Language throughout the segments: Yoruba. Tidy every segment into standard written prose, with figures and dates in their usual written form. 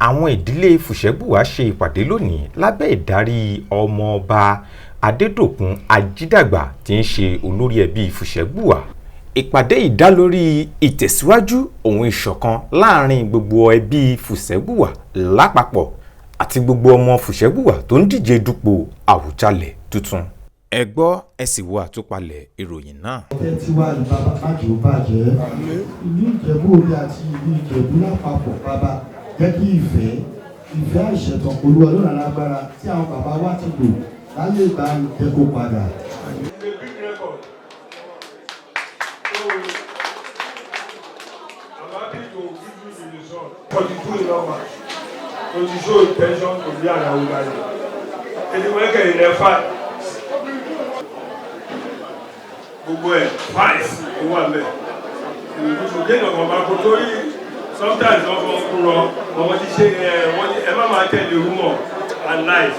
àwọn ìdílé Fusengbuwa ṣe ìpàdé lónìí lábẹ́ ìdarí ọmọọba Adédòkun Ajídàgbà tí ń ṣe olórí ẹbí Fusengbuwa. Ìpàdé yìí dá lórí ìtẹ̀síwájú ohun ìṣọ̀kan láàrin gbogbo ẹbí Fusengbuwa lápapọ̀ àti gbogbo ọmọ Fusengbuwa tó ń díje dupò Àwùjalẹ̀ tuntun. Ẹ gbọ́ ẹ sì wo àtúpalẹ̀ ìròyìn náà. Ọ̀tẹ̀ tiwa ní bàbá májò bàjẹ́. Ìlú Ìjẹ̀bú Ode àti ìlú Ìjẹ̀bú lápapọ̀ bàbá jẹ́ kí ìfẹ́ àìṣẹ̀tàn pẹ̀lú ọlọ́run alágbára tí àwọn bàbá wa ti lò láyé ìgbà ìjẹ́kó padà. To show attention to the Awùjalẹ̀. Anyway, can you fight? Gbogbo ẹ̀ fight owó àmẹ́. Ìgbésòkè náà kàn máa kó torí sometimes wọ́n fọ́n kúrọ wọ́n ti ṣe ẹ má máa tẹ̀lé rumor and lies.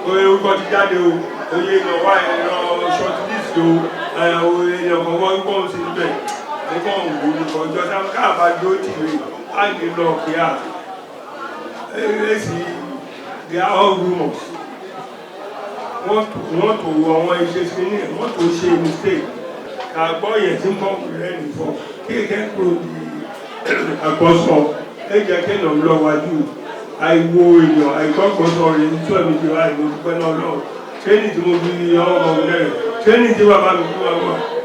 Oye orúkọ ti jáde o, oye èèyàn wá èèyàn short list o, oye èèyàn kan wọ́n gbọ́n sí ibẹ̀. Ẹ̀kọ́ òwò ìkọjọ́ sáà káàbájú ó ti rí àgbè lọ kíá. They are all rumors. Wọ́n tó àwọn iṣẹ́ sí ní wọ́n tó ṣe mistake. Àgbọ̀ yẹn tí ń bọ́ rẹ̀ nìfọ̀ kí ẹ̀kẹ́ kúrò ní àgbọ̀sọ ẹ̀jẹ̀ kẹ́nà lọ wájú àìwo èèyàn àìgbọ́gbọ́sọ rẹ̀ ní tí ẹ̀mí ti wá ìlú pẹ́ náà lọ. Ṣéènì tí mo fi ọmọ rẹ̀ ṣéènì tí bàbá mi fún wa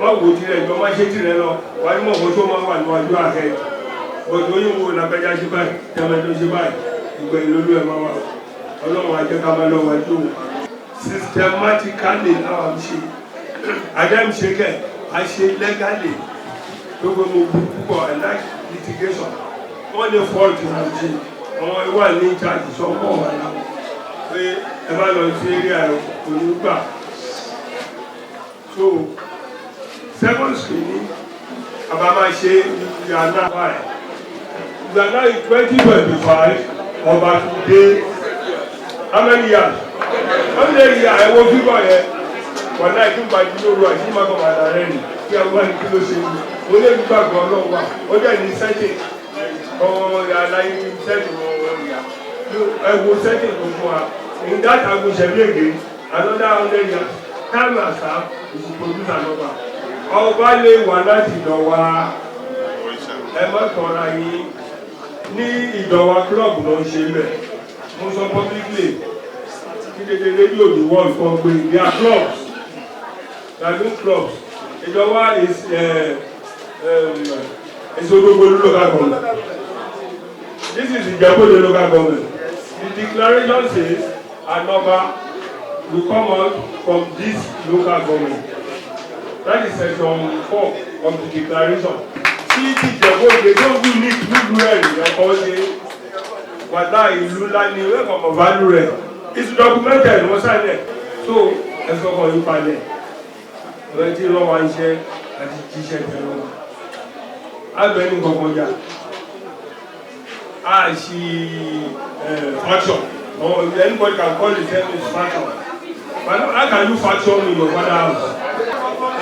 wọ́n wò tirẹ̀ ìjọ má ṣe tirẹ̀ lọ wájú mọ̀ fún tó máa wà níwájú àhẹ́. Bọ̀dọ̀ yóò wo làbẹ́já ṣe báyìí tẹ́mẹ́tò ṣe báyìí. Ìgbẹ́ ìlólú ẹ̀ máa wà ọlọ́run ajẹ́ká máa lọ́wọ́ ẹjọ́ systematically náà ń ṣe adẹ́mṣẹ́kẹ̀ a ṣe legally tó gbé mo bú púpọ̀ like litigation wọ́n lè fault náà ṣe àwọn ìwà ní ìjáde sọ́pọ̀ wà náà pé ẹ bá lọ sí area ònígbà. So second screening àbá máa ṣe ìyànà wáyé ìyànà in 2025 ọba today how many years? How many years? I will figure here. But now I think by the road, I see my come at the end. We are going to lose him. Only if I go along, only in setting. Oh, yeah, like in setting. I will set it before. In that, I will share again. Another 100 years. Time and staff is to produce another. Our value one night in our Emma Korai. Ní ìdọ̀wà club ló ń ṣe bẹ̀. Mo sọ publicly kí dédé rédíò the world kan pé they are clubs. They are new clubs. Ìjọba is Òṣogbo local government. This is Ijebu Ode local government. The declaration says Anoba will come out from this local government. That is section 4 of the declaration. Ìjẹ̀bú Ode tó ń ní ìlú rẹ̀ ẹ̀kọ́ ṣe wàdá ìlú ńlá ní ẹ̀kọ́ value rẹ̀ it's documented wọ́n sáyẹ̀ so ẹ̀sọ́ kan yí palẹ̀ ọ̀rẹ́ tí wọ́n wá iṣẹ́ àti jíṣẹ́ tẹ̀lé wọn. Agbẹ́ni kankan jà a ṣì faction anybody can call the same as faction but how can you faction in your father house?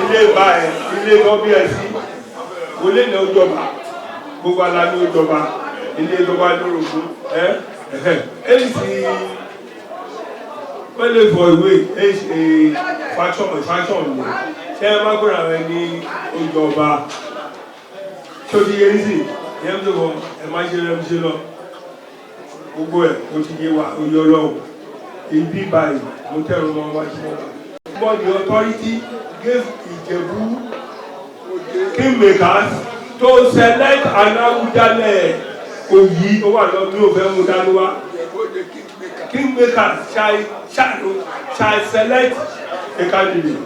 Ilé ìbá ẹ̀ ilé ìbọn bí ẹ̀ sí. Olè ní ọjọba gbogbo ala ní ọjọba ilé ìjọba lórogún èyí sí wọ́n lè fọ ìwé èyí faction ní ṣe é má gbọ́ra rẹ ní ọjọba tó ti yé sí ìyẹn tó wọ ẹ má ṣe rẹ ṣe lọ gbogbo ẹ ó ti yé wa oyè ọlọ́run ibi báyìí mo tẹ̀rù mọ́ wájú wọn. But the authority gave Ijebu kingmakers to select an Awùjalẹ̀ Oyi tó wà lọ bí o fẹ́ mú dání wá. Kingmakers shall select a candidate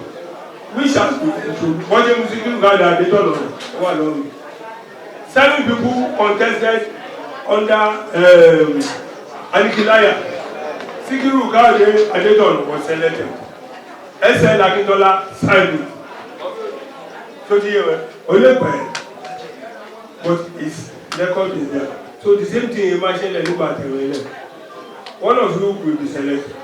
which has been true. Wọ́n ṣe Muslim gàdá Adétọ̀nà wà lọ́rùn. 7 people contested under Alikilaya. Sikiru Káyọ̀dé Adétọ̀nà was selected. S.L. Akintola signed it. So but his record is there. So the same thing imagine a look at one of you will be selected.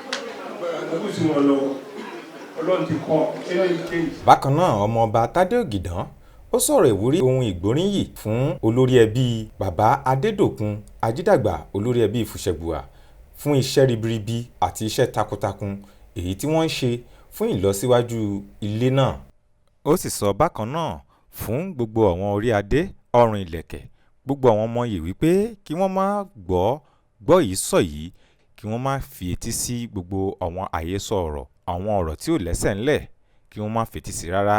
Bákan náà ọmọọba Tádé Ògìdán ó sọ̀rọ̀ ìwúrí ohun ìgbóríyìn fún olórí ẹbí bàbá Adédòkun Ajídàgbà olórí ẹbí Fusengbuwa fún iṣẹ́ ribiribi àti iṣẹ́ takuntakun èyí tí wọ́n ń ṣe fún ìlọsíwájú ilé náà. Ó sì sọ bákan náà fún gbogbo àwọn orí adé ọrùn ìlẹ̀kẹ̀ gbogbo àwọn ọmọ yìí wípé kí wọ́n má gbọ́ yìí sọ yìí, kí wọ́n má fi etí sí gbogbo àwọn àhesọ ọ̀rọ̀ àwọn ọ̀rọ̀ tí ò lẹ́sẹ̀ ńlẹ̀, kí wọ́n má fetí sí rárá,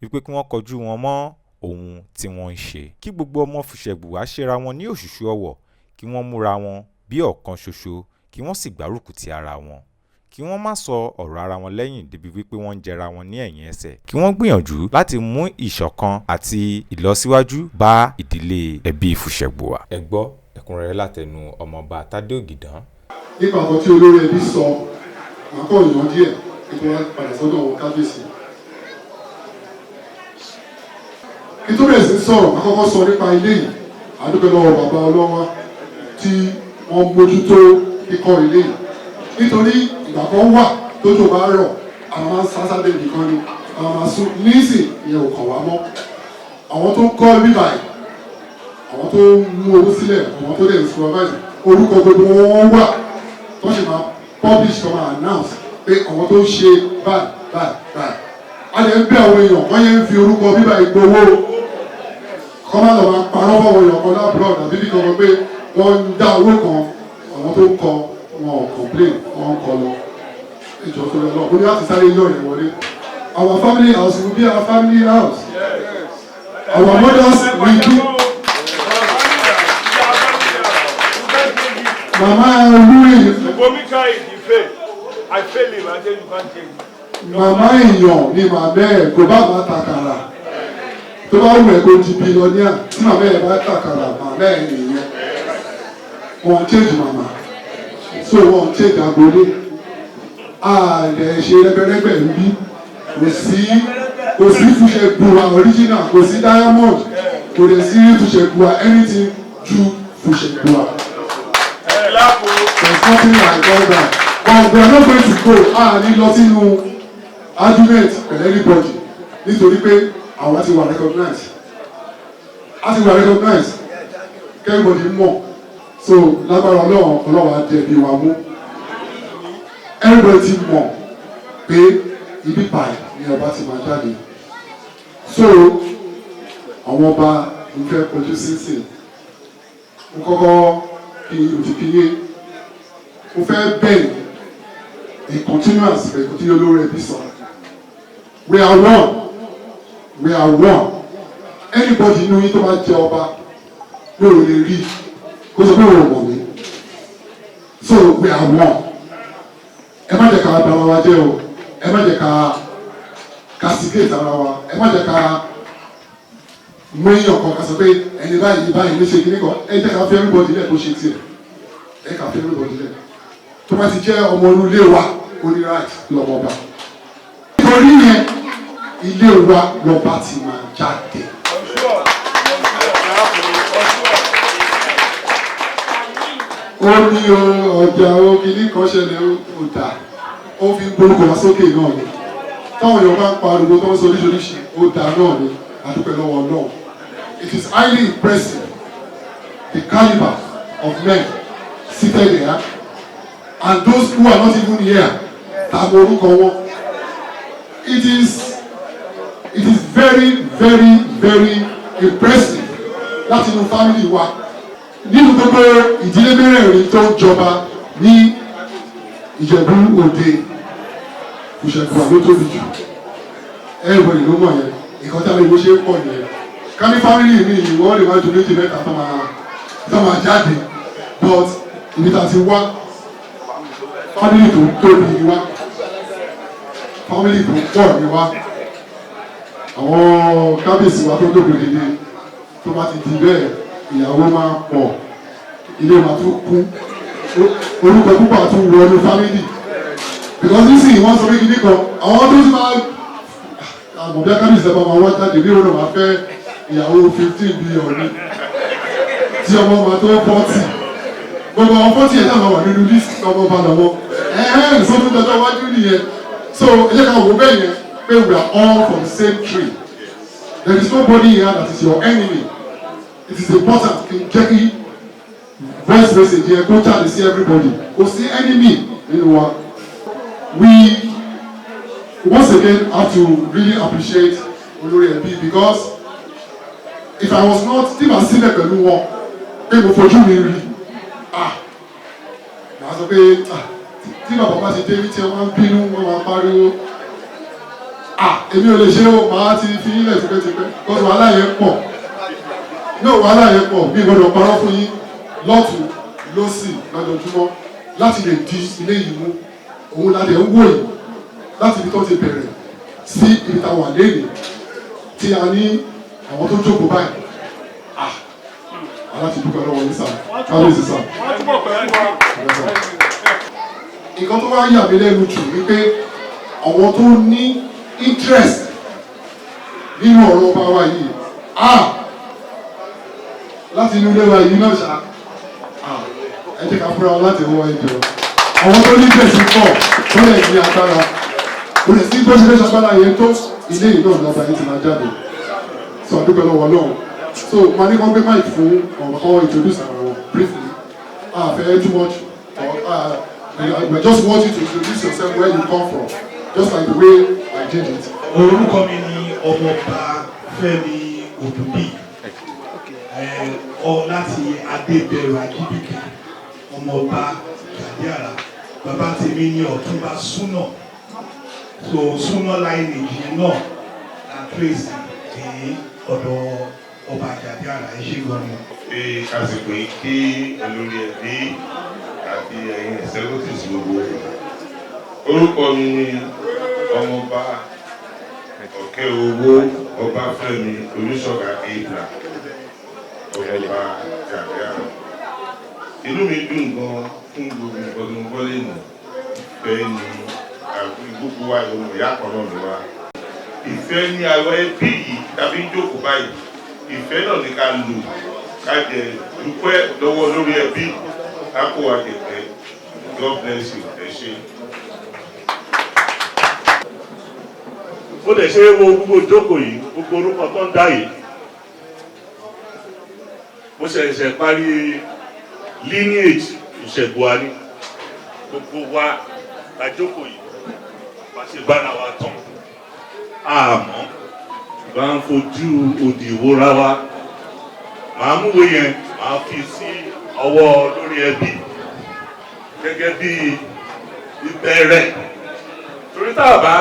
wípé kí wọ́n kọjú wọn mọ́ ohun tí wọ́n ń ṣe. Kí gbogbo ọmọ Fusengbuwa ṣera wọn ní òṣùṣù ọwọ̀, kí wọ́n múra wọn bí ọ̀kan ṣoṣo, kí wọ́n sì gbárùkù ti ara wọn, kí wọ́n má sọ ọ̀rọ̀ ara wọn lẹ́yìn débi wípé wọ́n ń jẹra wọn ní ẹ̀yìn ẹsẹ̀, kí wọ́n gbìyànjú láti mú ìṣọ̀kan àti ìlọsíwájú bá ìdílé ẹbí Fusengbuwa. Ẹ gbọ́ ẹ̀kúnrẹ́rẹ́ látẹnu ọmọọba Tádé Ògìdán. Nípa nǹkan tí olórí ẹbí sọ, àkọ́ ìyàn díẹ̀ nípa padà sọ́dọ̀ àwọn kábíyèsí. Kí tó bẹ̀rẹ̀ sí sọ̀rọ̀, àkọ́kọ́ sọ nípa ilé yìí, àdúpẹ́ lọ́wọ́ bàbá ọlọ́wọ́ tí wọ́n mójútó kíkọ́ ilé yìí. Nítorí ìgbà kan wà tójò bá rọ̀, àwọn máa ń sásádé nìkan ni, àwọn máa sún níìsì ìyẹn ò kàn wá mọ́. Àwọn tó ń kọ́ bíbà yìí, àwọn tó ń mú owó sílẹ̀, àwọn tó lè supervise, orúkọ gbogbo wọn wà tó ṣe máa publish tó máa announce pé àwọn tó ń ṣe báyìí. A lè ń bẹ àwọn èèyàn wọ́n yẹn ń fi orúkọ bíbà yìí gbowó. Kọ́ máa lọ máa parọ́ fọwọ́ èèyàn kan lábúrò àbí bí kankan pé wọ́n ń dá owó kan, àwọn tó ń kọ wọn ò complain, wọ́n ń kọ lọ. Ìjọ tó lọ lọ, ó ní láti sáré yọ̀ rẹ̀ wọlé. Our family house will be our family house. Our mothers will be. Mama Olúrè. Màmá èèyàn ni màmá ẹ̀ kò bá máa tàkàrà. Tó bá wù ẹ́ kó di bílọ́níà tí màmá ẹ̀ bá tàkàrà màmá ẹ̀ nìyẹn. Wọ́n change màmá. So wọ́n change agbolé. Ààrẹ ṣe rẹ́gbẹ̀rẹ́gbẹ̀ ń bí. Kò sí Fusengbuwa original, kò sí diamond, kò dẹ̀ sí Fusengbuwa anything ju Fusengbuwa. There's nothing like all that. But we are not going to go ní lọ sínú argument with anybody nítorí pé àwọn ti wà recognized. Everybody mọ̀. So lágbára Ọlọ́run á jẹ̀bi wa mú. Everybody ti mọ̀ pé ibi báyìí ni ọba ti máa jáde. So àwọn ọba ń fẹ́ kojú sínsìn. Mo kọ́kọ́ fi òtítìyé. Mo fẹ́ bẹ́ẹ̀ in continuous rẹ̀ kò tí olórí ẹbí sọ. We are one. Anybody inú yín tó bá jẹ ọba ló lè rí kó sọ pé òun mọ̀ mí. So we are one. Ẹ má jẹ́ ká bà ara wa jẹ́ o. Ẹ má jẹ́ ká castigate ara wa. Ẹ má jẹ́ ká mú èèyàn kan ká sọ pé ẹni báyìí ní ṣe kíní kan. Ẹ jẹ́ ká fi everybody lẹ̀ tó ṣe tiẹ̀. Ẹ ká fi everybody lẹ̀. Tó bá ti jẹ́ ọmọ inú ilé wa ó ní right lọ́mọ ọba. Nítorí yẹn ilé wa lọ́ba ti máa jáde. Ó ní ọjà òkìní kan ṣẹlẹ̀ ó dà ó fi gbórúkọ wá sókè náà ni. Táwọn èèyàn bá ń pariwo tó ń sọ oríṣiríṣi ó dà náà ni àdúpẹ́ lọ́wọ́ náà. It is highly impressive the caliber of men seated there. And those who are not even here, tàbí orúkọ wọn. It is very impressive láti inú family wa. Nínú gbogbo ìdílé mẹ́rẹ̀ẹ̀rin tó ń jọba ní Ijebu Ode, Fusengbuwa ló tóbi jù. Everybody ló mọ̀ yẹn. Ìkan tí a lè wo ṣe pọ̀ nìyẹn. Ká ní family mi ìwọ́n lè wá ju méjì mẹ́ta tó máa jáde. But ibi tá a ti wá. Family tó tóbi ni wá, family tó pọ̀ ni wá, àwọn kábíyèsí wa tó tóbi dìde tó bá ti di bẹ́ẹ̀ ìyàwó máa pọ̀, ilé máa tún kún, orúkọ púpọ̀ àtún wọnú family because nísìnyí wọ́n sọ pé kí nìkan àwọn tó ti máa àmọ̀bí kábíyèsí ẹ̀fọ́ máa wá jáde bí òun máa fẹ́ ìyàwó 15 billion ní tí ọmọ máa tó 40 gbogbo àwọn 40 ẹ̀ náà máa wà nínú list ọmọ ọba lọ́wọ́. Sọ́dún tọ́jọ́ wájú nìyẹn. So ẹ jẹ́ ká wò bẹ́ẹ̀ yẹn pé we are all from the same tree. There is nobody here that is your enemy. It is important to check voice message here, go chat and see everybody. Go see enemy. You know what? We once again have to really appreciate Olori Ebi, because if I was not still a sinner pẹ̀lú wọn, pé mo fojú mi rí, màá sọ pé tí bàbá bá ti dé ní tí wọ́n ń bínú, wọ́n máa pariwo, èmi ò lè ṣe ó, màá ti fi ilẹ̀ tipẹ́tipẹ́, because wàhálà yẹn pọ̀. No, wàhálà yẹn pọ̀, bí gbọ́dọ̀ parọ́ fún yín lọ́tùn lọ́sì lọ́dọọdúnmọ́ láti lè di ilé yìí mú. Òun la dẹ̀ ń wò yìí láti ibi tó ti bẹ̀rẹ̀ sí ibi tá a wà léèrè tí a ní àwọn tó jókòó báyìí. Aláti dúpẹ́ lọ́wọ́ ní sáà, kábíyèsí sáà. Nǹkan tó wá yà mí lẹ́nu jù ni pé àwọn tó ní interest nínú ọ̀rọ̀ ọba wa yìí, láti inú ilé wa yìí náà ṣá, ẹ jẹ́ ká fúnra wọn láti wọ ẹjọ́. Àwọn tó ní interest pọ̀ tó lè ní agbára, kò lè sí gbọ́sẹ̀ lẹ́sọ̀ agbára yẹn tó ilé yìí náà lọ́ba yìí ti máa jáde. Sọ àdúpẹ́ lọ́wọ́ náà. So màá ní kàn gbé mic fún ọ̀rọ̀ introduce ara wọn briefly. Fẹ́ too much. I just want you to introduce yourself where you come from, just like the way I did it. Orúkọ mi ni Ọmọọba Fẹ́mi Òdùbí, láti Adébẹ̀rù Àjíbìkẹ́, Ọmọọba Gàdíàrà. Bàbá tèmi ni Ọ̀túnba Súnà, so Súnà lineage náà la trace ní ọ̀dọ̀ Ọba Gàdíàrà. Ẹ ṣé gan ni. Pé àsìkò yìí kí Olórí Ẹbí àti ẹ̀yin executives gbogbo. Orúkọ mi ni Ọmọọba Ọ̀kẹ́ Owó Ọbáfẹ́mi Olúṣọ̀gà Ìgbà, Ọmọọba Gàdíàrà. Inú mi dùn gan fún gbogbo nǹkan tó ń gbọ́ lẹ́nu. Ìfẹ́ ni gbogbo wa ìwọ̀n ìyá kan náà ni wa. Ìfẹ́ ni àwọn ẹbí yìí tàbí jókòó báyìí. Ìfẹ́ náà ni ká lò ká jẹ dúpẹ́ lọ́wọ́ Olórí Ẹbí ká kó wa jẹ̀pẹ́. God bless you. Ẹ ṣé. Ó dẹ̀ ṣe wo gbogbo ìjókòó yìí, gbogbo orúkọ tó ń dá yìí. Mo ṣẹ̀ṣẹ̀ parí lineage Fusengbuwa ni. Gbogbo wa la jókòó yìí, bá ṣe bára wa tán. Àmọ́ bá ń fojú òdì ìwòra wa. Màá múwé yẹn, màá fi sí ọwọ́ Olórí Ẹbí gẹ́gẹ́ bí ìbẹ̀rẹ̀. Torí tá a bá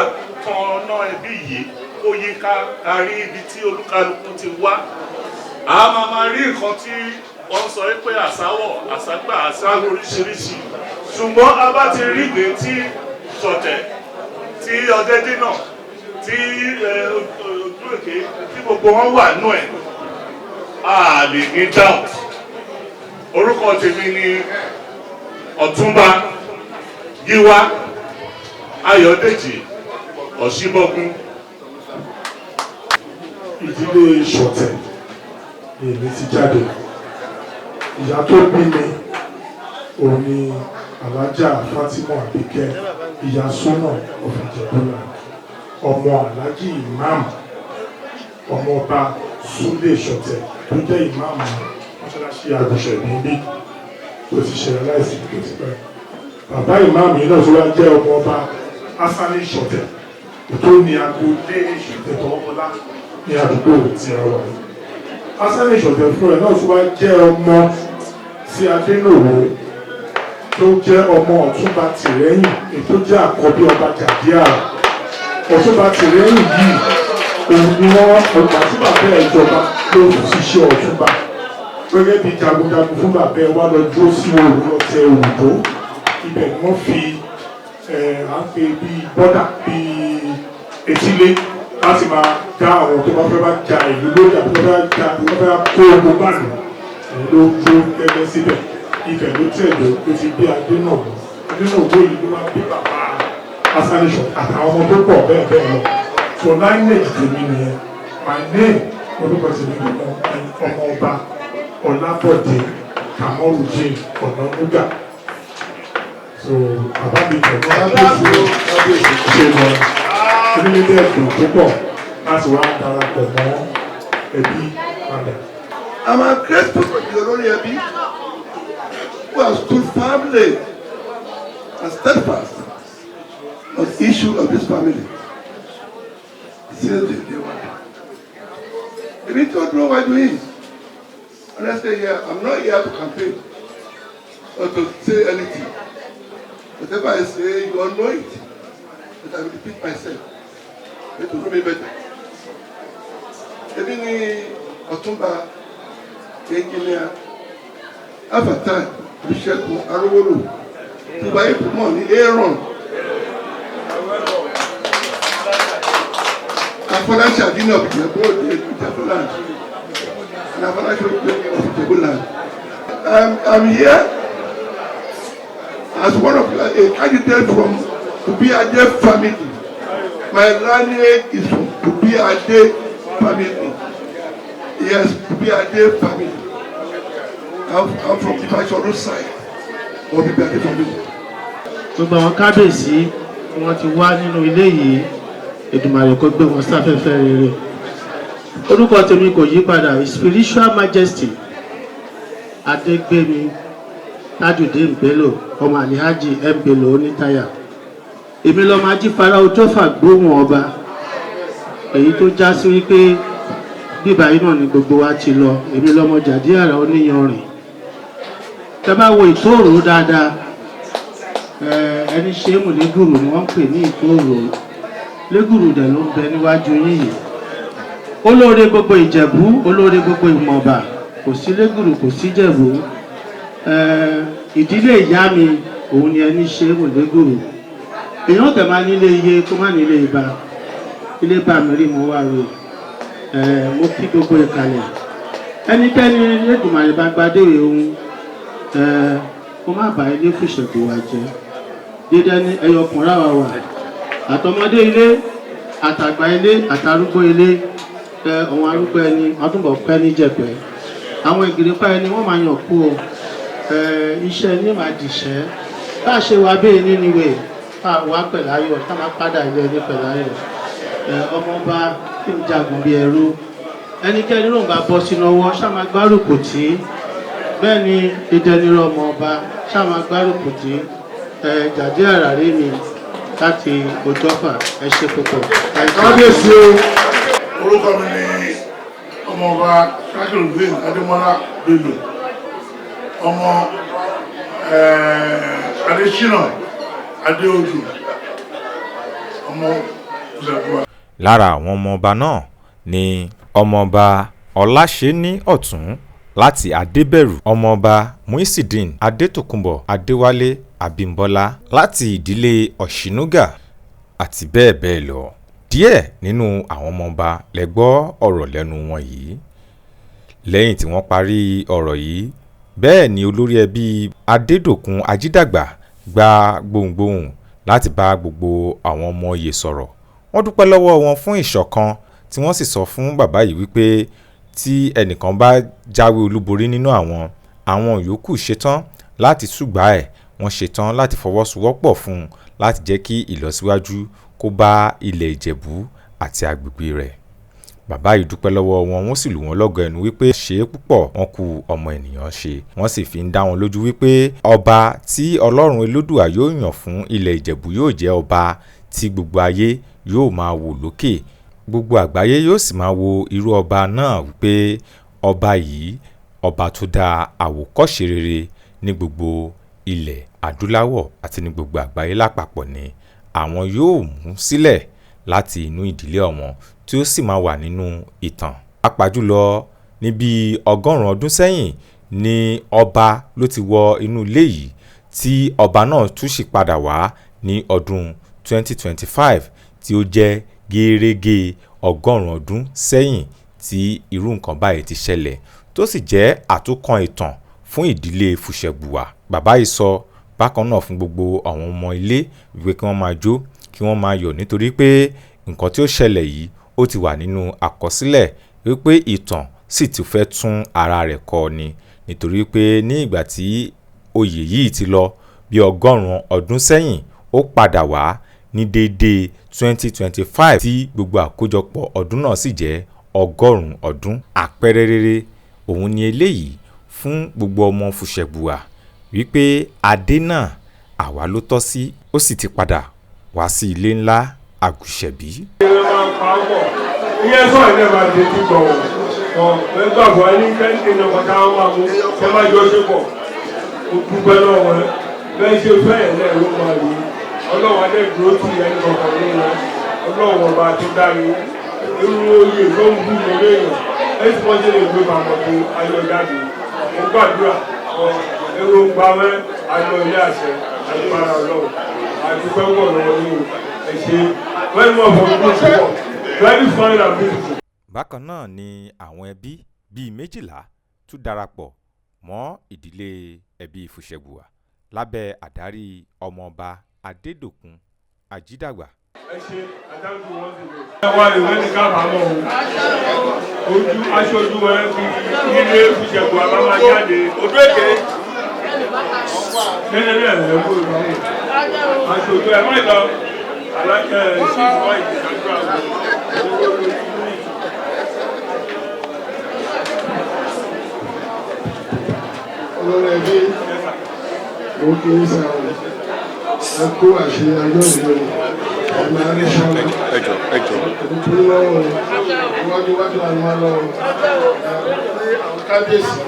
tán ọ̀nà ẹbí yìí kó yí ká rí ibi tí olúkálukú ti wá, a máa rí nǹkan tí wọ́n sọ pé àsáwọ̀ àságbà àsáwọ̀ oríṣiríṣi. Ṣùgbọ́n a bá ti rí ìgbé tí Ṣọ̀tẹ̀, tí Ọdẹ́dínà, tí ojú èké, tí gbogbo wọn wà nú ẹ̀, a lè ní doubt. Orúkọ tèmi ni Ọ̀túnba Gíwá Ayọ̀dèjì Ọ̀ṣíbọ́gún. Ìdílé Ṣọ̀tẹ̀ ni èmi ti jáde. Ìyá tó bí mi òun ni Alájà Fátímọ̀ Àbíkẹ́, ìyá Súnà of Ijebu Ode, ọmọ Alájì ìmáàmù Ọmọọba Súlè Ṣọ̀tẹ̀ tó jẹ́ ìmáàmù mọ́ṣáláṣí Àgùnṣẹ̀ níbí tó ti ṣẹlẹ̀ láìsí tó ti pẹ́. Bàbá ìmáàmù yìí náà tó wá jẹ́ Ọmọọba Asani Ṣọ̀tẹ̀ tó ní agboolé Ṣọ̀tẹ̀ Tọwọ́bọlá ní àdúgbò tí a wà yìí. Asani Ṣọ̀tẹ̀ fún ẹ̀ náà tó wá jẹ́ ọmọ sí Adélòwò tó jẹ́ ọmọ Ọ̀túnba Tìrẹ́yìn ètò jẹ́ àkọ́bí Ọba Gàdíàrà. Ọ̀túnba Tìrẹ́yìn yìí òun ni wọ́n ọgbà tí bàbá ẹ̀ jọba ló ṣiṣẹ́ Ọ̀túnba gẹ́gẹ́ bí jagunjagun fún bàbá ẹ̀ wá lọ dúró sí òru ọ̀tẹ̀ òyìnbó. Ibẹ̀ ni wọ́n fi à ń pè bí bọ́dà bí etílé láti máa dá àwọn tó bá fẹ́ bá ja ìlú lórí àti tó bá fẹ́ kó ogun bá lò ló dúró gẹ́gẹ́ síbẹ̀. Ibẹ̀ ló tẹ̀lé ló ti bí Adénàwó yìí ló máa bí bàbá Asani Ṣọ̀tẹ̀ àtàwọn ọmọ tó pọ̀ bẹ́ẹ̀ bẹ́ẹ̀ lọ. So lineage tèmi nìyẹn. My name orúkọ tèmi ni Ọmọọba Ọlábọ̀dé Kamorudeen Ọ̀nànúgà. So bàbá mi tẹ̀lé kábíyèsí ṣe lọ orílẹ̀-èdè ẹ̀dùn púpọ̀ láti wá darapọ̀ mọ́ ẹbí padà. I'm grateful for the Olori Ebi who have stood firmly and steadfast on the issue of this family since day one. If you don't know what doing, honestly, here I'm not here to campaign or to say anything. Whatever I say, you all know it. But I will repeat myself. It will be better. Even Otumba engineer, half a time, Ijebu Ode, to buy money, Aaron. And financial dinner of Ijebu land. And a financial dinner of Ijebu land. I'm here as one of a candidate from Ubi Ade family. My lineage is from Ubi Ade family. Yes, Ubi Ade family. I'm from the Bashorun side of Ubi Ade family. Gbogbo àwọn kábíyèsí wọ́n ti wá nínú ilé yìí, Èdùmàrè kó gbé wọn sáfẹ́fẹ́ rere. Orúkọ tèmi kò yí padà, Spiritual Majesty Adégbémi Tajudeen Bello ọmọ Alhaji Bello Onítàyà. Èmi lọ́mọ Ajífara Ojọ́fà gbóhùn ọba, èyí tó já sí wípé bíbá yìí náà ni gbogbo wa ti lọ. Èmi lọ́mọ Jàdíàrà Oníyanrìn. Tẹ́ bá wo Ìtòòrò dáadáa, ẹni ṣéèmù légùrù ni wọ́n ń pè ní Ìtòòrò. Légùrù dẹ̀ ló ń bẹ níwájú yín yìí. Olóore gbogbo Ìjẹ̀bú, olóore gbogbo Ìmọ̀ọ̀bà, kò sí Légùrù kò sí Ìjẹ̀bú. Ìdílé ìyá mi òun ni ẹni ṣéèmù légùrù. Èèyàn tẹ̀ máa nílé iye kó má nílé ibà. Ilé bá mi rí mo wá rè. Mo kí gbogbo ìkàlẹ̀. Ẹnikẹ́ni Èdùmàrè bá gbadé òun, kó má bàa ilé Fusengbuwa jẹ́. Dídá ní ẹyọkùnrin àwa wà. Àtọmọdé ilé, àtàgbà ilé, àtàrúgbó ilé, àwọn arúgbó ẹni, wọ́n túnbọ̀ pẹ́ ní jẹ̀pẹ́. Àwọn ìgìrìpá ẹni wọ́n máa yàn kú o. Iṣẹ́ ní máa dìṣẹ́. Bá a ṣe wá bẹ́ẹ̀ nínú ìwé, wá pẹ̀láyọ̀, tá máa padà ilé ẹni pẹ̀láyọ̀. Ọmọọba kí n jagun bí ẹrú. Ẹnikẹ́ni ló ń bá bọ́ sínú ọwọ́, ṣá máa gbárùkù tí. Bẹ́ẹ̀ ni ìdẹnirọ̀ ọmọọba, ṣá máa gbárùkù tí. Jàdíàrà rí mi láti Ojọ́fà, ẹ ṣé púpọ̀. Kábíyèsí o, orúkọ mi ni ọmọọba Jagilegbo Adémọ́lá Bello, ọmọ Adésínà Adéodù, ọmọ Fusengbuwa. Lára àwọn ọmọọba náà ni ọmọọba Ọláṣẹ́ní Ọ̀tún láti Adébẹ̀rù, ọmọọba Muisideen Adétòkunbọ̀ Adéwálé Abímbọ́lá láti ìdílé Ọ̀ṣínúgà àti bẹ́ẹ̀ bẹ́ẹ̀ lọ. Díẹ̀ nínú àwọn ọmọọba lẹ gbọ́ ọ̀rọ̀ lẹ́nu wọn yìí. Lẹ́yìn tí wọ́n parí ọ̀rọ̀ yìí, bẹ́ẹ̀ ni olórí ẹbí Adédòkun Ajídàgbà gba gbohùngbohùn láti bá gbogbo àwọn ọmọ oyè sọ̀rọ̀. Wọ́n dúpẹ́ lọ́wọ́ wọn fún ìṣọ̀kan tí wọ́n sì sọ fún bàbá yìí wípé tí ẹnìkan bá jáwé olúborí nínú àwọn yòókù ṣetán láti ṣùgbà ẹ̀, wọ́n ṣetán láti fọwọ́sowọ́pọ̀ fún un láti jẹ́ kí ìlọsíwájú kó bá ilẹ̀ Ìjẹ̀bú àti agbègbè rẹ̀. Bàbá yìí dúpẹ́ lọ́wọ́ wọn, wọ́n sì lù wọ́n lọ́gọ ẹnu wípé ṣe é púpọ̀, wọ́n kú ọmọ ènìyàn ṣe. Wọ́n sì fi ń dá wọn lójú wípé ọba tí Ọlọ́run Elédùà yóò yàn fún ilẹ̀ Ìjẹ̀bú yóò jẹ́ ọba tí gbogbo ayé yóò máa wò lókè. Gbogbo àgbáyé yóò sì máa wo irú ọba náà wípé ọba yìí, ọba tó dá àwòkọ́ṣe rere ní gbogbo ilẹ̀ adúláwọ̀ àti ní gbogbo àgbáyé lápapọ̀ ni àwọn yóò mú sílẹ̀ láti inú ìdílé ọ̀wọ́n tí ó sì máa wà nínú ìtàn. Pàápàá jùlọ ní bí 100 ọdún sẹ́yìn ni ọba ló ti wọ inú ilé yìí tí ọba náà tún sì padà wá ní ọdún 2025 tí ó jẹ́ gẹ́rẹ́gẹ́ 100 ọdún sẹ́yìn tí irú nǹkan báyìí ti ṣẹlẹ̀, tó sì jẹ́ àtúnkàn ìtàn fún ìdílé Fusengbuwa. Bàbá yìí sọ bákan náà fún gbogbo àwọn ọmọ ilé wípé kí wọ́n máa jó, kí wọ́n máa yọ̀ nítorí pé nǹkan tí ó ṣẹlẹ̀ yìí ó ti wà nínú àkọsílẹ̀ wípé ìtàn sì ti fẹ́ tún ara rẹ̀ kọ ni, nítorí pé ní ìgbà tí oyè yìí ti lọ bí 100 ọdún sẹ́yìn, ó padà wá ní déédéé 2025 tí gbogbo àkójọpọ̀ ọdún náà sì jẹ́ 100 ọdún. Àpẹẹrẹ rere òun ni eléyìí fún gbogbo ọmọ Fusengbuwa wípé adé náà àwa ló tọ́ sí, ó sì ti padà wá sí ilé ńlá Àgùṣẹ̀bí. ìyẹn sọ ìdẹ́ máa dé tí gbọ̀ wọ́n gbàgbọ́ ní kẹ́ńtì náà kọ́ta wọn máa mú ṣe máa jọ ṣe pọ̀ ó dúpẹ́ lọ́wọ́ ẹ bẹ́ẹ̀ ṣe fẹ́ ẹ̀ náà ló máa rí ọlọ́wọ́ adé dúró tì ẹni kankan ní wọn ọlọ́wọ́ ọba tó dárí irú oyè ló ń bú mi léèyàn ẹ sì wọ́n ṣe lè gbé bàmọ́ fún ayọ̀jáde mo gbàdúrà èrò ń gbà mẹ́ ayọ̀ ilé àṣẹ àgbára ọlọ́wọ́ àdúpẹ́ wọ̀ lọ́wọ́ ní ẹ ṣe wẹ́n mọ̀ fún mi púpọ̀ very fine and beautiful. Bákan náà ni àwọn ẹbí bíi 12 tún darapọ̀ mọ́ ìdílé ẹbí Fusengbuwa lábẹ́ àdarí ọmọọba Adédòkun Ajídàgbà. ẹ ṣe àdáńtò wọn sì lè. ẹ wá ìwé ní kábàámọ̀ o ojú aṣojú ẹ fi ilé Fusengbuwa bá máa jáde ojú èké nínú ẹ̀ lẹ́kọ̀ọ́ ìlú aṣojú ẹ má lọ alájẹ sí ìwọ ìdíjàdúrà olórí ẹbí ó kí ń sá ọ ẹ kó àṣẹ ayọ̀ ìlú ọmọ aríṣọlá nítorí lọ́wọ́ iwájú àwọn máa lọ pé àwọn kábíyèsí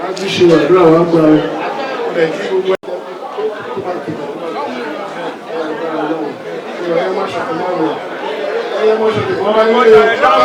á tún ṣe àdúrà wá gba ọ ẹ kí gbogbo ẹ tó bá kí ẹ má ṣàkóso ọ̀rọ̀ ẹ má ṣàkóso ọ̀rọ̀ ẹ má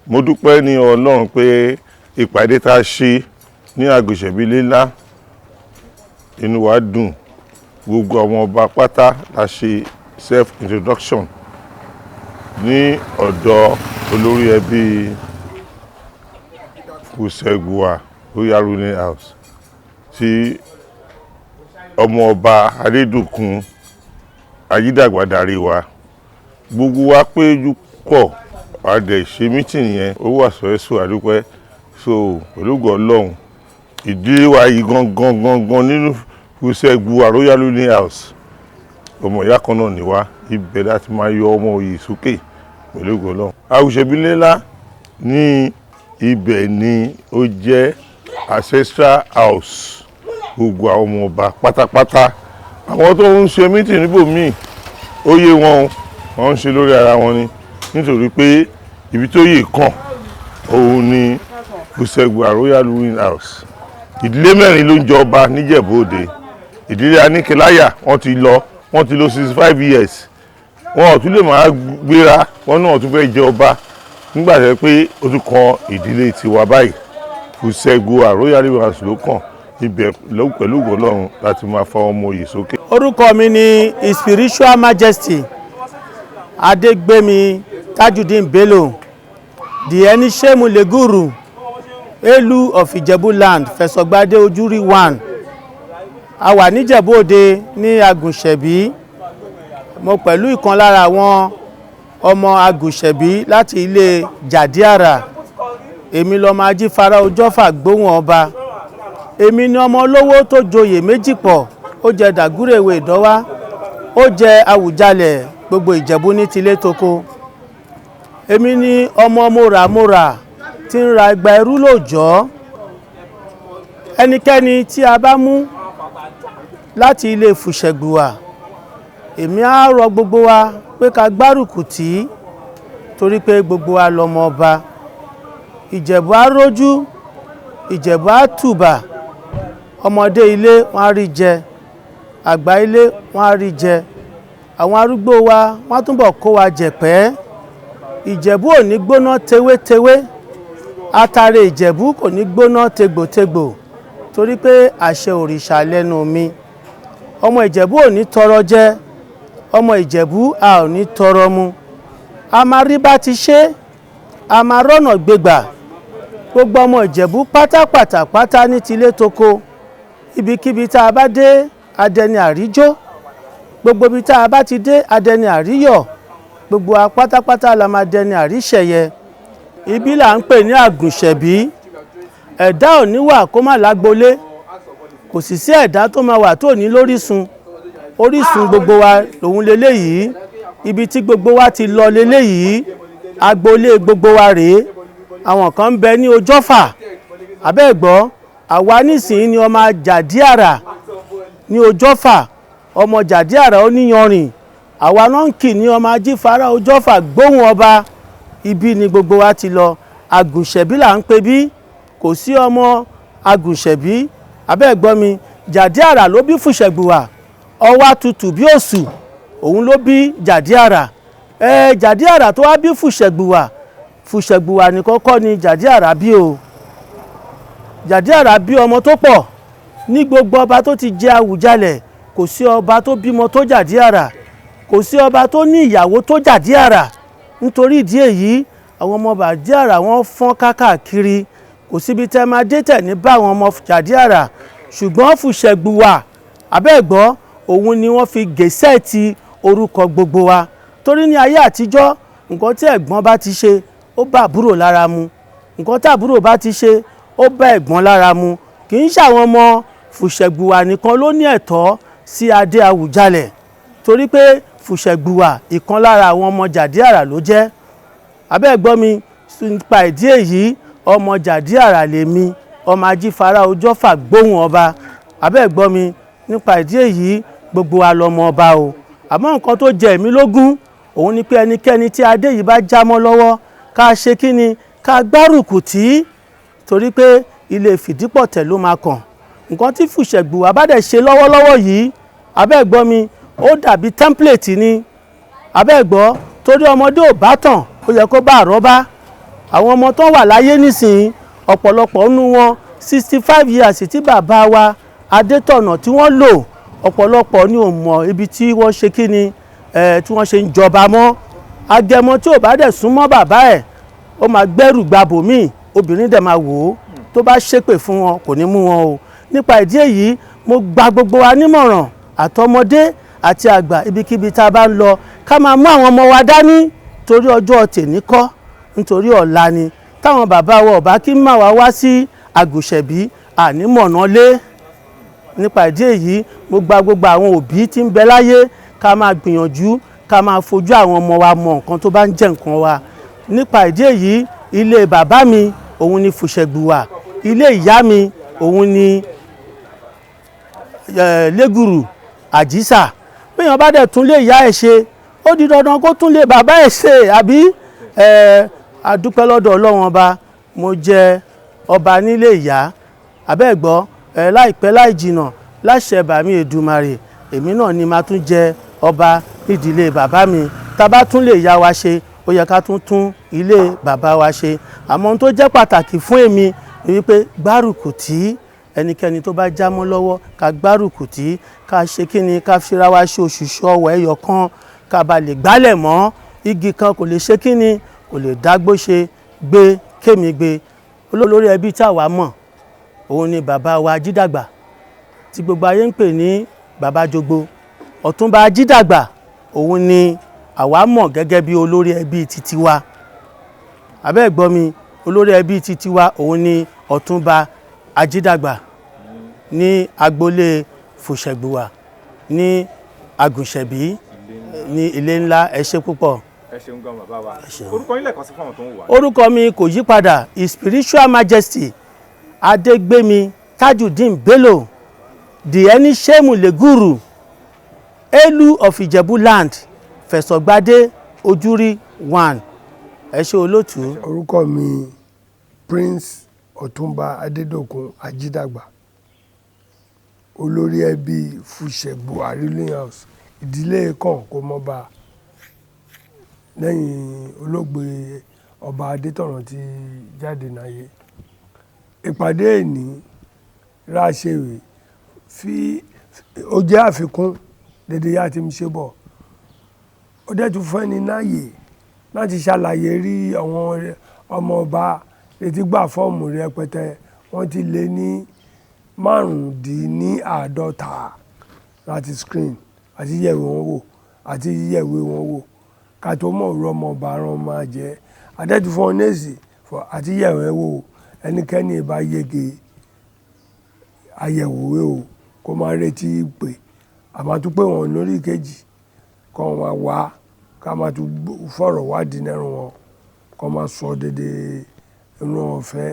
mo dúpẹ́ ní Ọlọ́run pé ìpàdé tá a ṣe ní Àgùṣẹ̀bí ńlá inú wa dùn, gbogbo àwọn ọba pátá la ṣe self introduction ní ọ̀dọ̀ olórí ẹbí Fusengbuwa Ruling House tí ọmọ ọba Adédòkun Ajídàgbà darí wa. Gbogbo wa péjú pọ̀ àdẹ̀ ṣe mítìnì yẹn ó wà sọ́ẹ́sọ́ àdúpẹ́. So pẹ̀lú ògo Ọlọ́run ìdílé wa yìí gangan nínú Fusengbuwa Ruling House ọmọ ìyá kan náà ni wá, ibẹ̀ láti máa yọ ọmọ òye sókè pẹ̀lú ògo Ọlọ́run. Àgùṣẹ̀bí ńlá ní ibẹ̀ ni ó jẹ́ ancestral house gbogbo àwọn ọmọ ọba pátápátá. Àwọn tó ń ṣe mítìn níbòmíì ó yé wọn, wọ́n ń ṣe lórí ara wọn ni, nítorí pé ibi tó yè kàn òun ni Fusengbuwa Ruling House. Ìdílé mẹ́rin ló ń jẹ ọba ní Ijebu Ode. Ìdílé Aníkẹláyà wọ́n ti lọ 65 years, wọn ò tún lè máa gbéra wọn náà tún fẹ́ jẹ ọba nígbà tó pé ó tún kan ìdílé tiwa báyìí. Fusengbuwa Ruling House ló kàn ibẹ̀ pẹ̀lú ògo Ọlọ́run láti máa fa ọmọ òye sókè. Orúkọ mi ni His Spiritual Majesty Adégbémi Tajudeen Bello, the Enishemu Leguru Elu of Ijebu land, Fẹ̀sọ̀gbádé Ojúrí 1. A wà ní Ijebu Ode ní Àgùṣẹ̀bí. Mo pẹ̀lú ìkan lára àwọn ọmọ Àgùṣẹ̀bí láti ilé Jàdíàrà. Èmi lọmọ Ajífara Ojọ́fà gbóhùn ọba. Èmi ni ọmọ olówó tó joyè méjì pọ̀. Ó jẹ Dàgúrèwé Ìdọ́wá, ó jẹ Àwùjalẹ̀ gbogbo Ìjẹ̀bú ní tilé toko. Èmi ni ọmọ mòràmòrà tí ń ra igba ẹrú lóòjọ́. Ẹnikẹ́ni tí a bá mú láti ilé Fusengbuwa, èmi á rọ gbogbo wa pé ká gbárùkù tì, torí pé gbogbo wa lọmọ ọba. Ìjẹ̀bú á rójú, Ìjẹ̀bú á tùbà, ọmọdé ilé wọ́n á rí jẹ, àgbà ilé wọ́n á rí jẹ, àwọn arúgbó wa wọ́n á túbọ̀ kó wa jẹ̀pẹ́. Ìjẹ̀bú ò ní gbóná tewétewé, atare Ìjẹ̀bú kò ní gbóná tegbòtegbò, torí pé àṣẹ òrìṣà lẹ́nu mi. Ọmọ Ìjẹ̀bú ò ní tọrọ jẹ, ọmọ Ìjẹ̀bú a ò ní tọrọ mu. A máa rí bá ti ṣe, a máa rọ́nà gbégbà. Gbogbo ọmọ Ìjẹ̀bú pátápátá ní tilé toko, ibikíbi tá a bá dé adẹni àríjó, gbogbo ibi tá a bá ti dé adẹni àríyọ̀, gbogbo wa pátápátá la máa dẹni àríṣẹ̀yẹ. Ibi là ń pè ní àgùnṣẹ̀bí. Ẹ̀dá ò ní wà kó má lágbolé, kò sì sí ẹ̀dá tó máa wà tó ní lórísun. Orísun gbogbo wa lòun leléyìí, ibi tí gbogbo wa ti lọ leléyìí, agboolé gbogbo wa rèé. Àwọn kan ń bẹ ní Ojọ́fà, abẹ́ẹ̀gbọ́, àwa nísìnyí ni ọmọ Jàdíàrà ní Ojọ́fà, ọmọ Jàdíàrà oníyanrìn, àwa náà ń kì ní ọmọ Ajífara Ojọ́fà gbóhùn ọba. Ibi ni gbogbo wa ti lọ. Àgùnṣẹ̀bí là ń pe bí, kò sí ọmọ àgùnṣẹ̀bí, abẹ́ẹ̀gbọ́ mi. Jàdíàrà ló bí Fusengbuwa, ọwá tutù bí òsù, òun ló bí Jàdíàrà. Jàdíàrà tó wá bí Fusengbuwa, Fusengbuwa ní kọ́kọ́ ni Jàdíàrà bí o. Jàdíàrà bí ọmọ tó pọ̀. Ní gbogbo ọba tó ti jẹ Àwùjalẹ̀, kò sí ọba tó bímọ tó Jàdíàrà, kò sí ọba tó ní ìyàwó tó Jàdíàrà. Nítorí ìdí èyí, àwọn ọmọ Jàdíàrà wọ́n fọ́n káàkiri, kò síbi tẹ́ máa dé tẹ̀ ní bá àwọn ọmọ Jàdíàrà. Ṣùgbọ́n Fusengbuwa, abẹ́ẹ̀gbọ́, òun ni wọ́n fi gèsè ti orúkọ gbogbo wa. Torí ní ayé àtijọ́, nǹkan tí ẹ̀gbọ́n bá ti ṣe ó bá àbúrò lára mu, nǹkan tí àbúrò bá ti ṣe ó bá ẹ̀gbọ́n lára mu. Kì í ṣàwọn ọmọ Fusengbuwa nìkan ló ní ẹ̀tọ́ sí adé Àwùjalẹ̀, torí pé Fusengbuwa ìkan lára àwọn ọmọ Jàdíàrà ló jẹ́. Abẹ́ẹ̀gbọ́ mi, nípa ìdí èyí, ọmọ Jàdíàrà lèmi, ọmọ Ajífara Ojọ́fà gbóhùn ọba. Abẹ́ẹ̀gbọ́ mi, nípa ìdí èyí, gbogbo wa lọmọ ọba o. Àmọ́ nǹkan tó jẹ èmi lógún, òun ni pé ẹnikẹ́ni tí adé yìí bá jámọ́ lọ́wọ́, ká ṣe kí ni, ká gbárùkù tì, torí pé ilé fìdípọ̀tẹ̀ ló máa kàn. Nǹkan tí Fusengbuwa bá dẹ̀ ṣe lọ́wọ́lọ́wọ́ yìí, abẹ́ẹ̀gbọ́ mi, ó dàbí template ni. Abẹ́ẹ̀gbọ́, torí ọmọdé ò bá tàn, ó yẹ kó bá àrọ́bá. Àwọn ọmọ tó wà láyé nísìnyí, ọ̀pọ̀lọpọ̀ nínú wọn 65 years tí bàbá wa Adétọ̀nà tí wọ́n lò, ọ̀pọ̀lọpọ̀ ni ò mọ̀ ibi tí wọ́n ṣe kí ni, tí wọ́n ṣe ń jọba mọ́. Agẹmọ tí ò bá dẹ̀ súnmọ́ bàbá ẹ̀, ó máa gbẹ́rù gbàbò míì, obìnrin dẹ̀ máa wò ó, tó bá ṣépè fún wọn kò ní mú wọn o. Nípa ìdí èyí, mo gba gbogbo wa nímọ̀ràn, àtọmọdé àti àgbà, ibikíbi tá a bá ń lọ, ká máa mú àwọn ọmọ wa dání, torí ọjọ́ tèmi kọ́, nítorí ọ̀la ni. Táwọn bàbá wa ọ̀bá kí máa wá sí àgùnṣẹ̀bí, ànímọ̀nà lé. Nípa ìdí èyí, mo gba gbogbo àwọn òbí tí ń bẹ láyé, ká máa gbìyànjú, ká máa fojú àwọn ọmọ wa mọ nǹkan tó bá ń jẹ́ nǹkan wa. Nípa ìdí èyí, ilé bàbá mi òun ni Fusengbuwa, ilé ìyá mi òun ni Légùrù Àjísà. Béèyàn bá dẹ̀ tún lé ìyá ẹ̀ ṣe, ó di dandan kó tún lé bàbá ẹ̀ ṣe, àbí? Adúpẹ́ lọ́dọ̀ Ọlọ́run ọba, mo jẹ ọba nílé ìyá. Abẹ́ẹ̀gbọ́, láìpẹ́ láì jìnà, láṣẹ bàmí Èdùmàrè, èmi náà ni máa tún jẹ ọba nídìílé bàbá mi. Tá bá tún lè ìyá wa ṣe, ó yẹ ká tún ilé bàbá wa ṣe. Àmọ́ ohun tó jẹ́ pàtàkì fún èmi ni wípé gbárùkù tì, ẹnikẹ́ni tó bá jámọ́ lọ́wọ́, ká gbárùkù tì, ká ṣe kí ni, ká fira wa ṣe òṣùṣù ọwọ́ ẹyọ kan, ká ba lè gbálẹ̀ mọ́. Igi kan kò lè ṣe kí ni, kò lè dágbó ṣe gbé kémi gbé. Olórí ẹbí tá wà mọ̀, òun ni bàbá wa Ajídàgbà, tí gbogbo ayé ń pè ní bàbá Jogbo. Ọ̀túnba Ajídàgbà, òun ni àwa mọ̀ gẹ́gẹ́ bí olórí ẹbí titi wa. Abẹ́ẹ̀gbọ́ mi, olórí ẹbí titi wa òun ni Ọ̀túnba Ajídàgbà ní agboolé Fusengbuwa ní Àgùnṣẹ̀bí ní ilé ńlá. Ẹ ṣé púpọ̀. Ẹ ṣeun gan bàbá wa. Orúkọ yín lẹ́ẹ̀kan sí fún àwọn tó ń wà. Orúkọ mi kò yí padà, His Spiritual Majesty Adégbémi Tajudeen Bello, the Enishemu Leguru, Elu of Ijebu land, Fẹ̀sọ̀gbádé Ojúrí 1. Ẹ ṣé olóòtú. Orúkọ mi Prince Ọ̀túnba Adédòkun Ajídàgbà, olórí ẹbí Fusengbuwa Ruling House, ìdílé kan kò mọ́ba lẹ́yìn olóògbé ọba Adétọ̀nà ti jáde náyé. Ìpàdé èní ráṣẹ̀wé ó jẹ́ àfikún dédé yá tí ń ṣe bọ̀. Ó dẹ̀ tún fún ẹni náàyè láti ṣàlàyé rí àwọn ọmọ ọba létí gbà fọ́ọ̀mù rẹpẹtẹ, wọ́n ti lé ní márùndínláàádọ́ta láti screen àti yẹ̀wé wọn wò àti yẹ̀wé wọn wò ká tó mọ̀ òru ọmọ ọba aràn máa jẹ́ adẹ́tù fún ọ́nẹ́sì àti yẹ̀wé wò ẹnikẹ́ni ìbá yege àyẹ̀wò o kó máa retí pé àmọ́ tún pé wọ́n lórí kejì kọ́ máa wá ká máa tún fọ̀rọ̀ wádìí nẹ́rù wọn kọ́ máa sọ dédé irun ọ̀fẹ́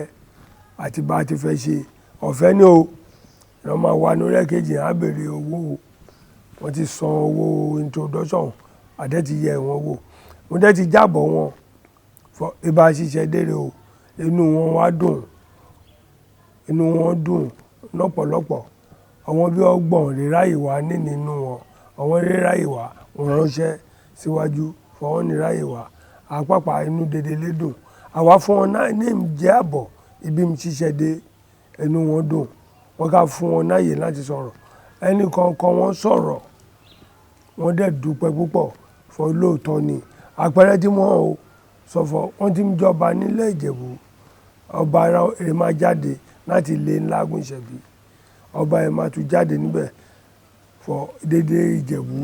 àti bá a ti fẹ́ ṣe ọ̀fẹ́ ni o wọ́n máa wá lórí kejì á béèrè owó wọ́n ti san owó introduction àdẹ́ ti yẹ wọn wò mo dẹ́ ti jábọ̀ wọn ibà ṣiṣẹ́ dére o inú wọn wá dùn inú wọn dùn lọ́pọ̀lọpọ̀ àwọn bí ọgbọ̀n ríráyè wá nínú wọn àwọn ríráyè wá wọn ránṣẹ́ síwájú fọwọ́n níráyè wá àpapà inú dédé lédùn àwa fún wọn náà ní ìjẹ́ àbọ̀ ibi mi ṣiṣẹ́ dé inú wọn dùn wọn ká fún wọn náyè láti sọ̀rọ̀ ẹnì kọ̀ọ̀kan wọn sọ̀rọ̀ wọn dẹ̀ dúpẹ́ púpọ̀ fún lóòótọ́ ni àpẹẹrẹ tí wọ́n ò sọ fún wọn ti ń jọba nílẹ̀ Ìjẹ̀bú ọba èrè máa jáde láti ilé ńlá Gúnṣẹ̀bí ọba ẹ̀ máa tún jáde níbẹ̀ fọ dédé Ìjẹ̀bú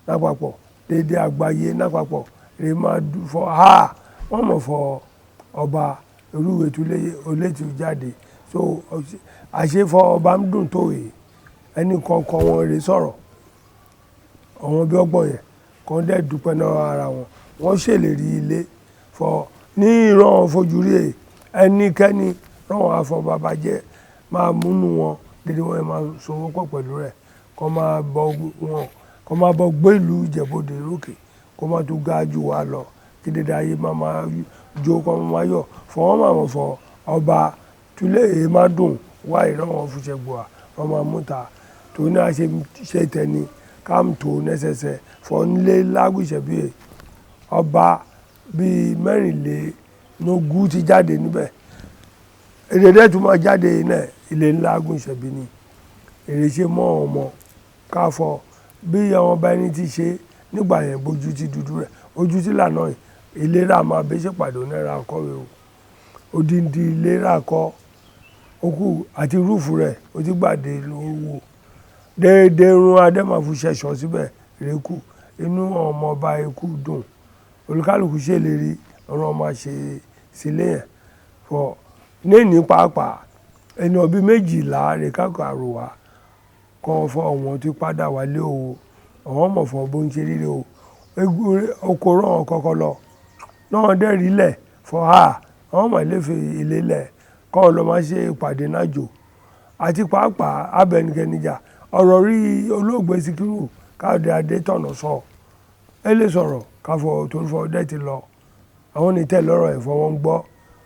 lápapọ̀ dédé àgbáyé lápapọ̀ èrè máa fọ wọ́n mọ̀ fọ ọba irúwé tún olétí jáde so àṣefọ ọba ń dùn tó yìí ẹnì kọ̀ọ̀kan wọn rè sọ̀rọ̀ àwọn bí ọgbọ̀n yẹn kan dẹ̀ dúpẹ́ náà ara wọn wọ́n ṣèlérí ilé fọ ní ìran fojúrí ẹnikẹ́ni rán afọ bàbá jẹ́ máa múnú wọn dédé wọn máa sowó pọ̀ pẹ̀lú rẹ̀ kọ́ máa bọ́ gbé ìlú Ìjẹ̀bú Òde lókè kó máa tún ga jù wá lọ kí dédé ayé máa jó kọ́ máa yọ̀ fọwọ́n máa mọ̀ fọ ọba túlẹ̀ èyí máa dùn wá ìrànwọ́ Fusengbuwa wọn máa mú ta tó ní àṣẹ ṣe tẹni káàmù tó nẹ́sẹsẹ fọ́nlé lágùnṣẹ̀bí ọba bíi mẹ́rìnlélógún ti jáde níbẹ̀ èdèdè tó máa jáde náà ilé ńlá Gúnṣẹ̀bí ni èrè ṣe mọ́ ọmọ káfọ́ bí àwọn ọba ẹni ti ṣe nígbà yẹn bójú ti dúdú rẹ̀ ojú ti lànà ìlera máa bẹ́ ṣèpàdé náírà kọ́wé o odindi ìlera kọ́ okú àti rúùfù rẹ̀ ó ti gbàdé lówó déédéé rún adẹ́màfù ṣẹ̀ṣọ́ síbẹ̀ rékù inú ọmọ ọba ikú dùn olùkálùkù ṣèlérí ọ̀rọ̀ ọmọ ṣe sílé yẹn fọ ní pàápàá ẹni ọbí 12 rẹ̀ kákò àròwà kan fọ ọ̀wọ́n tí padà wálé o ọ̀wọ́n mọ̀ fọ bó ń ṣe ríre o oko rán kọ́kọ́ lọ náà dẹ́rì lẹ̀ fọ àwọn ọmọ ìlẹ́fẹ̀ ilé lẹ̀ kọ́ lọ máa ṣe ìpàdé náà jò àti pàápàá abẹnikẹ́nijà ọ̀rọ̀ rí olóògbé Síkírù Káyọ̀dé Adétọ̀nà sọ ẹ lè sọ̀rọ̀ káfọ́ torí fọ́ ọdẹ ti lọ àwọn onítẹ̀ lọ́rọ̀ ẹ̀fọ́ wọn gbọ́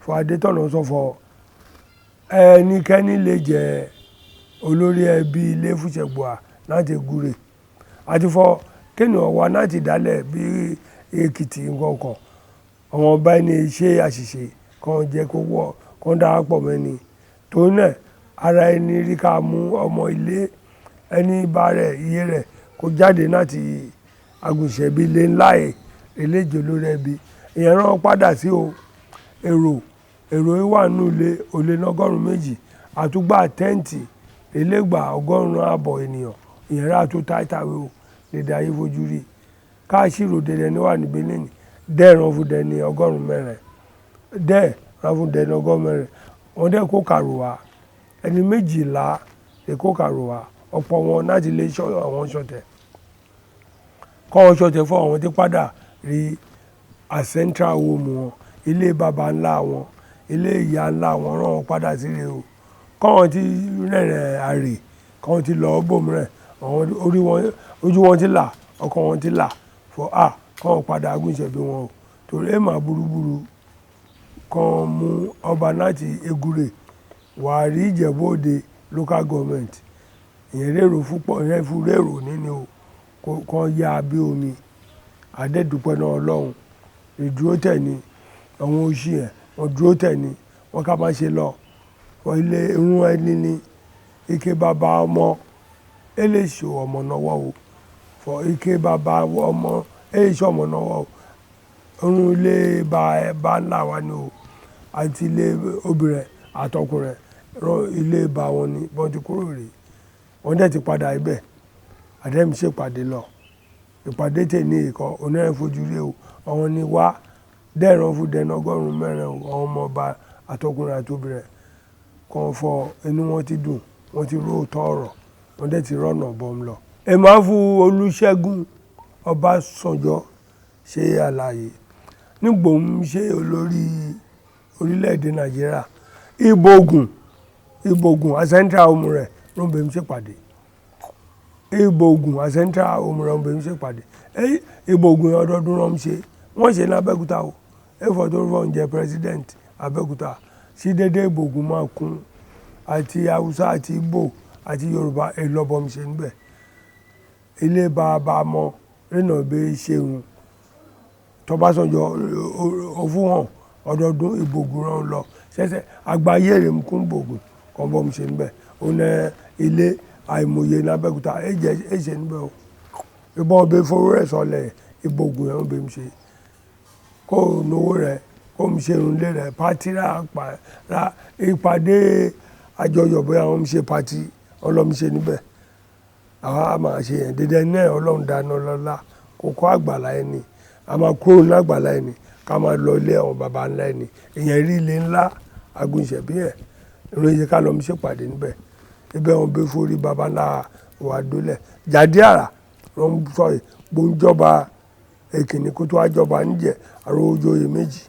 fọ Adétọ̀nà sọ fọ ẹnikẹ́ni lè jẹ́ olórí ẹbí ilé Fusengbuwa láti gúre àti fọ kéèyàn wá láti dálẹ̀ bí Èkìtì nǹkan àwọn ọba ẹni ṣe àṣìṣe kan jẹ́ kó wọ́ kan darapọ̀ mẹ́ni tó náà ara ẹni rí ká mú ọmọ ilé ẹni bá rẹ̀ iye rẹ̀ kó jáde láti Agùnṣẹ̀bí ilé ńlá eléjò lórí ẹbí ìyẹn rán padà sí o èrò wà nínú ilé olè lọ́gọ́rùn-ún 2 àtúgbà tẹ́ǹtì elégbà 100 ènìyàn ìyẹn rà tó táìtàwé o lédè ayé fojú rí káàṣìrò dẹ̀dẹ̀ ní wà níbẹ̀ lẹ́nì dẹ́ẹ̀rán fún dẹni 104 dẹ́ẹ̀rán fún dẹni 104 wọ́n dẹ́ kó kàrò wá ẹni 12 lè kó kàrò wá ọ̀pọ̀ wọn láti lè àwọn ṣọ̀tẹ̀ kọ́ wọn ṣọ̀tẹ̀ fún àwọn tí padà rí central home wọn ilé baba ńlá wọn ilé ìyá ńlá wọn rán wọn padà sílé o kọ́ wọn ti rẹ̀rẹ̀ àrè kọ́ wọn ti lọ bòmíràn ojú wọn ti là ọkàn wọn ti là fọ kọ́ wọn padà Agúnṣẹ̀bí wọn o torí ẹ̀ máa burúburú kan mú ọba láti Egure wà rí Ìjẹ̀bú Òde local government ìyẹn rèrò fúnpọ̀ ìyẹn fún rèrò nínú o kan yá abẹ́ omi àdẹ́dùpẹ́ náà Ọlọ́run ìdúró tẹ̀ ni àwọn oṣù yẹn wọ́n dúró tẹ̀ ni wọ́n ká má ṣe lọ wọ́n ilé irun ẹni ní ike bàbá ọmọ eléṣò ọmọ náwó o fọ ike bàbá ọmọ eléṣò ọmọ náwó o irun ilé bá ńlá wa ni o àti ilé obìnrin àtọkùnrin ilé bá wọn ni bọ́n ti kúrò rèé wọ́n dẹ̀ ti padà ibẹ̀ àdẹ́mi ṣèpàdé lọ ìpàdé tèmi ìkọ́ onírẹ̀ fojú rí o àwọn ni wá dẹ́ran fún dẹ́nà ọgọ́rùn-ún mẹ́rin o àwọn ọmọ ọba àtọkùnrin àtobìnrin kan fọ inú wọn ti dùn wọ́n ti róòtọ́ ọ̀rọ̀ wọ́n dẹ̀ ti rọ́nà bọ́m lọ. ẹ máa fún Olúṣẹ́gun Ọbásanjọ́ ṣe àlàyé nígbò ń ṣe olórí orílẹ̀-èdè Nàìjíríà Ìbògùn àsẹ́ńtà ohun rẹ̀ ló ń bẹ̀ ń ṣèpàdé Ìbògùn àsẹ́ńtà ohun rẹ̀ ló ń bẹ̀ ń ṣèpàdé Ìbògùn ọdọọdún ló ń ṣe wọ́n ṣe ní Abẹ́òkúta o ẹ̀fọ́ tó rọ̀ ń jẹ́ president Abẹ́òkúta sí dédé Ìbògùn máa kún àti Haúsá àti Ìgbò àti Yorùbá ẹlọ́bọ̀n ṣe níbẹ̀ ilé bàbá mọ́ rìnà bí ṣeun tọ́básọ̀jọ́ ọ̀fún hàn ọdọọdún Ìbògùn rán lọ ṣẹ̀ṣẹ̀ àgbáyé rẹ̀ kún Ìbògùn kan bọ́ ṣe níbẹ̀ ó ní ilé àìmọye ní Abẹ́òkúta ẹ̀ṣẹ̀ níbẹ̀ o ìbọn ọbẹ̀ fowó rẹ̀ sọlẹ̀ Ìbògùn ẹ̀ ń bẹ̀ ṣe kó nówó rẹ̀ kó ń ṣe irun lé rẹ̀ pátí ra ìpàdé àjọyọ̀ bóyá wọ́n ń ṣe pátí ọlọ́run ṣe níbẹ̀ àwọn a máa ṣe yẹn dédé náà ọlọ́run dáná lọ́lá kó kọ́ àgbàlá ẹni a máa kúrò ní àgbàlá ẹni ká máa lọ ilé àwọn baba ńlá ẹni èèyàn rí ilé ńlá agúnṣẹ̀bí ẹ̀ ìròyìn ká lọ́ọ́ ṣèpàdé níbẹ̀ ibẹ̀ wọn bẹ forí baba ńlá wà dólẹ̀ jáde àrà ló ń sọ gbóńjọba èkìní kó tó wájọba níjẹ̀ àrò ojóyè méjì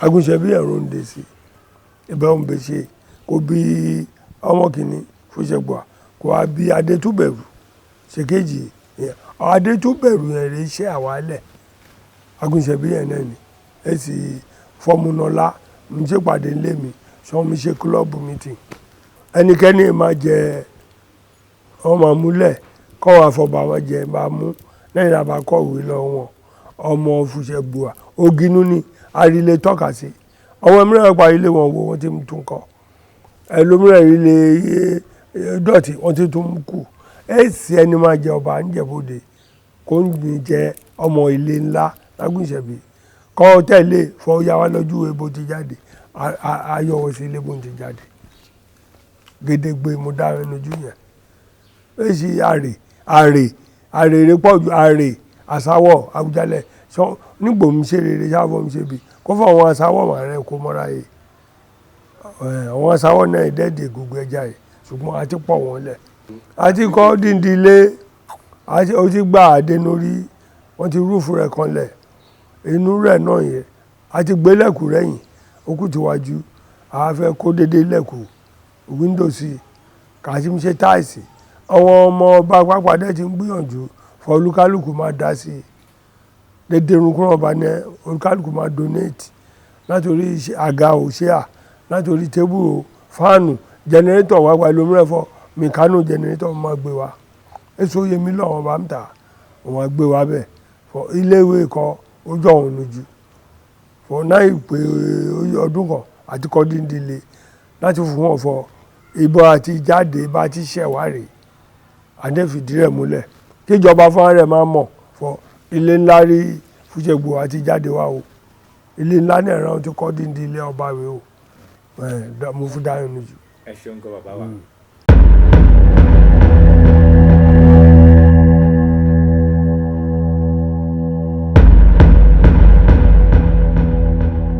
agúnṣẹ̀bí ẹ̀ ló ń dé sí ibẹ̀ wọn bẹ ṣe kó bí ọmọ kìíní Fusengbuwa kó wá bí Adétúbẹ̀rù ṣèkejì Adétúbẹ̀rù yẹn rè ṣe àwálẹ̀ agúnṣẹ̀bí yẹn náà ni ẹ sì fọmúnọlá ń ṣèpàdé ńlé mi sọ mi ṣe club meeting ẹnikẹ́ni máa jẹ ọmọ àmúlẹ̀ kọ́ wà fọba wọn jẹ máa mú lẹ́yìn àbá kọ̀wé lọ wọn ọmọ Fusengbuwa Ògínú ni àrílé tọ́ka sí ọmọ mìíràn pa ilé wọn wo wọ́n ti tún kọ́ ẹlòmíràn ilé dọ̀tí wọ́n ti tún kù èsì ẹni máa jẹ ọba Ìjẹ̀bú Òde kò ní jẹ ọmọ ilé ńlá lágùnṣẹ̀bí kọ́ tẹ̀lé fọyà wá lójú ebo ti jáde ayọ̀wọ̀ sí ilé bó ti jáde gédégbé mo dá ẹnu ojú yẹn èsì àrè rẹ pọ̀ ju àrè àsáwọ̀ Àwùjalẹ̀ sọ nígbò mi ṣe rere sáfọ̀ mi ṣe bí kó fọ àwọn àsáwọ̀ mà rẹ kó mọ́ra yìí àwọn àsáwọ̀ náà dẹ́ẹ̀dẹ̀ gbogbo ẹja yìí ṣùgbọ́n a ti pọ̀ wọ́n lẹ̀ a ti kọ́ díndín ilé ó ti gbà àdénórí wọ́n ti rúùfù rẹ̀ kan lẹ̀ inú rẹ̀ náà yẹn a ti gbé lẹ́kùn rẹ̀yìn okùn tiwájú a fẹ́ kó dédé lẹ́kùn wíńdòsì kàtí mi ṣe táìsì àwọn ọmọ ọba pápádé ti ń gbìyànjú fọ olúkálùkù máa dá sí i dédé irunkun ọba ní olúkálùkù máa donate látòrí àga òṣèà látòrí tébù fáànù jẹnẹrétọ̀ wá wá lómìnira fọ mìkánù jẹnẹrétọ̀ máa gbé wa èso yẹmi lọ́wọ́ bá ń tà wọ́n gbé wa bẹ́ẹ̀ fọ iléèwé kan ojú ọ̀hún lójú fọ náà ìpè ọdún kan àti kọ́díndínlé láti fún wọn fọ ìbọn àti jáde bá ti ṣẹ̀wárì àdẹ́fìdí rẹ̀ múlẹ̀ kíjọba fún rẹ̀ máa mọ̀ fọ ilé ńlá rí Fusengbuwa àti jáde wá o ilé ńlá náà ràn ti kọ́díndínlé ọba rẹ̀ o mo fún dáhùn lójú. ẹ ṣeun gan bàbá wa.